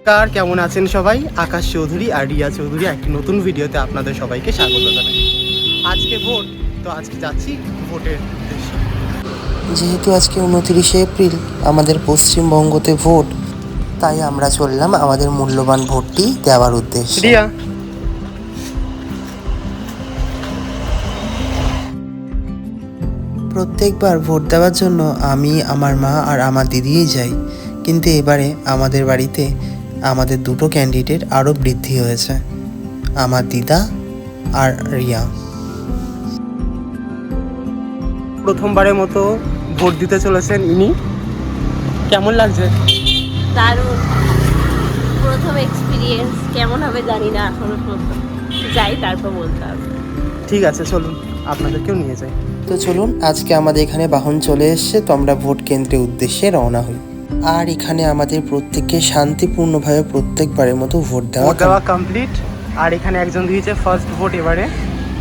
কার কেমন আছেন সবাই? আকাশ চৌধুরী আর রিয়া চৌধুরী একটি নতুন ভিডিওতে আপনাদের সবাইকে স্বাগত জানাই। আজকে ভোট, তো আজকে যাচ্ছি ভোটের উদ্দেশ্যে। যেহেতু আজকে 29শে এপ্রিল আমাদের পশ্চিমবঙ্গতে ভোট, তাই আমরা চললাম আমাদের মূল্যবান ভোটটি দেওয়ার উদ্দেশ্যে। রিয়া, প্রত্যেকবার ভোট দেওয়ার জন্য আমি, আমার মা আর আমার দিদিই যাই, কিন্তু এবারে আমাদের বাড়িতে আমাদের দুটো ক্যান্ডিডেট আরও বৃদ্ধি হয়েছে, আমার দিদা আর রিয়া। প্রথমবারের মতো ভোট দিতে চলেছেন ইনি, কেমন লাগছে? দারুণ, প্রথম এক্সপিরিয়েন্স, কেমন হবে জানি না এখনো পর্যন্ত, যাই তারপর বলতে হবে। ঠিক আছে, চলুন আপনাদেরকেও নিয়ে যাই। তো চলুন, আজকে আমাদের এখানে বাহন চলে এসছে, তো আমরা ভোট কেন্দ্রের উদ্দেশ্যে রওনা হই। আর এখানে আমাদের প্রত্যেককে শান্তিপূর্ণভাবে প্রত্যেকবারের মতো ভোট ভোট দেওয়া কমপ্লিট, আর এখানে একজন দিয়েছে ফার্স্ট ভোট এবারে।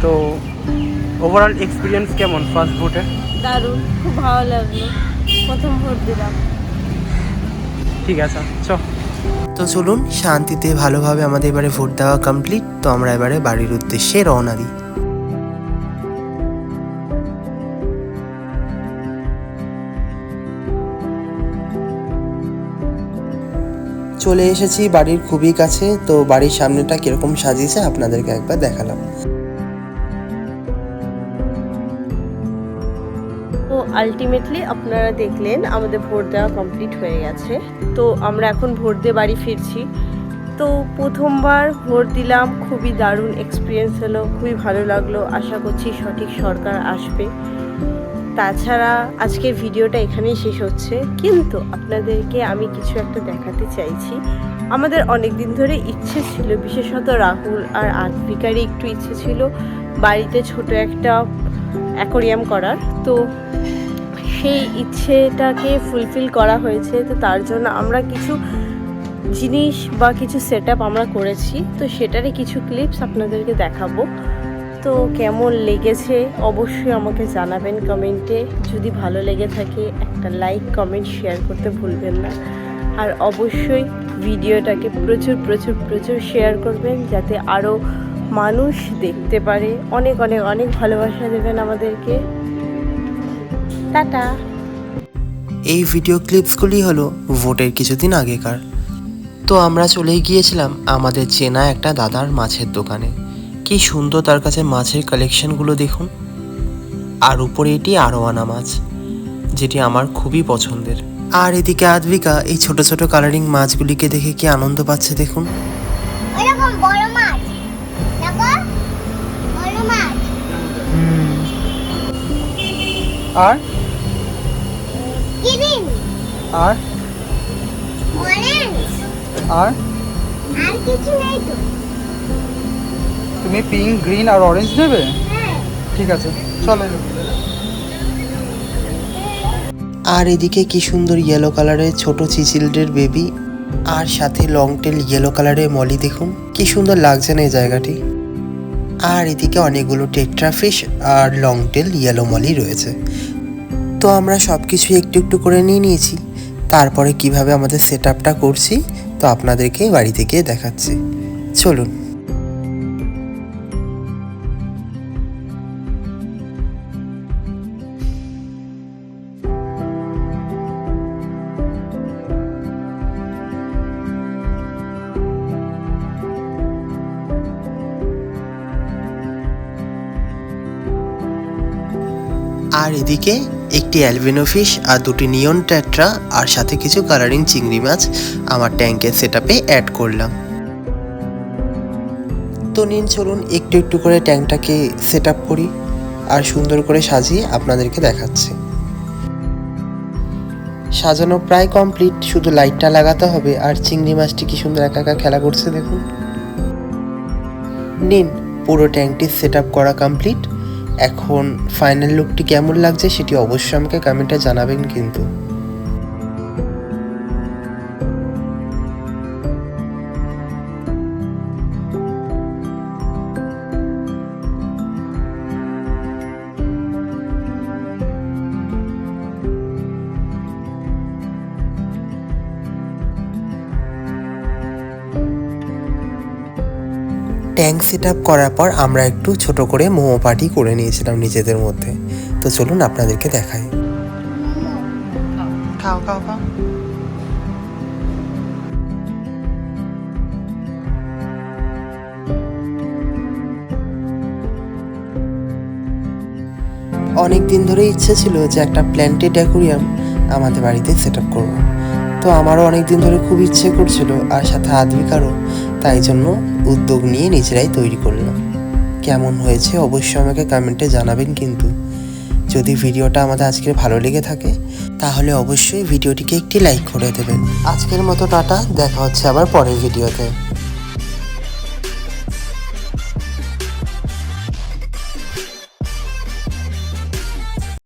তো ওভারঅল এক্সপিরিয়েন্স কেমন ফার্স্ট ভোটে? দারুণ, খুব ভালো লাগলো, প্রথম ভোট দিলাম। ঠিক আছে, তো চলুন, শান্তিতে ভালোভাবে আমাদের এবারে ভোট দেওয়া কমপ্লিট, তো আমরা এবারে বাড়ির উদ্দেশ্যে রওনা দিই। চলে এসেছি বাড়ির খুবই কাছে, তো বাড়ির সামনেটা কিরকম সাজিয়েছে আপনাদেরকে একবার দেখালাম। তো আলটিমেটলি আপনারা দেখলেন আমাদের ভোট দেওয়া কমপ্লিট হয়ে গেছে। তো আমরা এখন ভোট দিয়ে বাড়ি ফিরছি। তো প্রথমবার ভোট দিলাম, খুবই দারুণ এক্সপিরিয়েন্স হলো, খুবই ভালো লাগলো। আশা করছি সঠিক সরকার আসবে। তাছাড়া আজকের ভিডিওটা এখানেই শেষ হচ্ছে, কিন্তু আপনাদেরকে আমি কিছু একটা দেখাতে চাইছি। আমাদের অনেক দিন ধরে ইচ্ছে ছিল, বিশেষত রাহুল আর আদ্বিকারই একটু ইচ্ছে ছিল বাড়িতে ছোট একটা অ্যাকোরিয়াম করার। তো সেই ইচ্ছেটাকে ফুলফিল করা হয়েছে। তো তার জন্য আমরা কিছু জিনিস বা কিছু সেট আপ আমরা করেছি, তো সেটারই কিছু ক্লিপস আপনাদেরকে দেখাবো। তো কেমন লেগেছে অবশ্যই আমাকে জানাবেন কমেন্টে। যদি ভালো লেগে থাকে একটা লাইক, কমেন্ট, শেয়ার করতে ভুলবেন না। আর অবশ্যই ভিডিওটাকে প্রচুর প্রচুর প্রচুর শেয়ার করবেন, যাতে আরও মানুষ দেখতে পারে। অনেক অনেক অনেক ভালোবাসা দেবেন আমাদেরকে। টাটা। এই ভিডিও ক্লিপসগুলি হলো ভোটের কিছুদিন আগেকার। তো আমরা চলেই গিয়েছিলাম আমাদের চেনা একটা দাদার মাছের দোকানে। কি সুন্দর তার কাছে মাছের কালেকশনগুলো দেখুন। আর উপরে এটি আরোয়ানা মাছ, যেটি আমার খুবই পছন্দের। আর এদিকে আদ্বিকা এই ছোট ছোট কালারিং মাছগুলিকে দেখে কি আনন্দ পাচ্ছে দেখুন। এরকম বড় মাছ দেখো, বড় মাছ। আর গ্রিন, আর অরেঞ্জ, আর আর কিছু নেই তো। তুমি পিঙ্ক, গ্রিন আর অরেঞ্জ নেবে? হ্যাঁ, ঠিক আছে, চলো। আর এদিকে কি সুন্দর ইয়েলো কালারের ছোট চিচিলডের বেবি, আর সাথে লং টেল ইয়েলো কালারের মলি দেখুন, কি সুন্দর লাগছে না এই জায়গাটি। আর এদিকে অনেকগুলো টেট্রাফিশ আর লং টেল ইয়েলো মলি রয়েছে। তো আমরা সব কিছু একটু একটু করে নিয়ে নিয়েছি। তারপরে কিভাবে আমাদের সেট আপটা করছি তো আপনাদেরকে বাড়িতে গিয়ে দেখাচ্ছি, চলুন। আর এদিকে একটি অ্যালবিনো ফিশ আর দুটি নিয়ন ট্যাট্রা আর সাথে কিছু কালারিং চিংড়ি মাছ আমার ট্যাঙ্কের সেটআপে অ্যাড করলাম। তো নিন, চলুন একটু একটু করে ট্যাঙ্কটাকে সেট আপ করি আর সুন্দর করে সাজিয়ে আপনাদেরকে দেখাচ্ছি। সাজানো প্রায় কমপ্লিট, শুধু লাইটটা লাগাতে হবে। আর চিংড়ি মাছটি কি সুন্দর একা একা খেলা করছে দেখুন। নিন, পুরো ট্যাঙ্কটি সেট আপ করা কমপ্লিট। এখন ফাইনাল লুকটি কেমন লাগছে সেটি অবশ্যই আমাকে কমেন্টে জানাবেন কিন্তু। ট্যাঙ্ক সেট আপ করার পর আমরা একটু ছোট করে মোমো পার্টি করে নিয়েছিলাম নিজেদের মধ্যে। তো চলুন আপনাদেরকে দেখাই। খাও খাও খাও। অনেক দিন ধরে ইচ্ছে ছিল যে একটা প্ল্যান্টেড অ্যাকুরিয়াম আমাদের বাড়িতে সেট আপ করবো। তো আমারও অনেক দিন ধরে খুব ইচ্ছে করছিল, আর সাথে আদ্বিকারও, তাই জন্য উদ্যোগ নিয়ে নিজেরাই তৈরি করলাম। কেমন হয়েছে অবশ্যই আমাকে কমেন্টে জানাবেন। কিন্তু যদি ভিডিওটা আমাদের আজকের ভালো লেগে থাকে তাহলে অবশ্যই ভিডিওটিকে একটি লাইক করে দেবেন। আজকের মতো টাটা, দেখা হচ্ছে আবার পরের ভিডিওতে।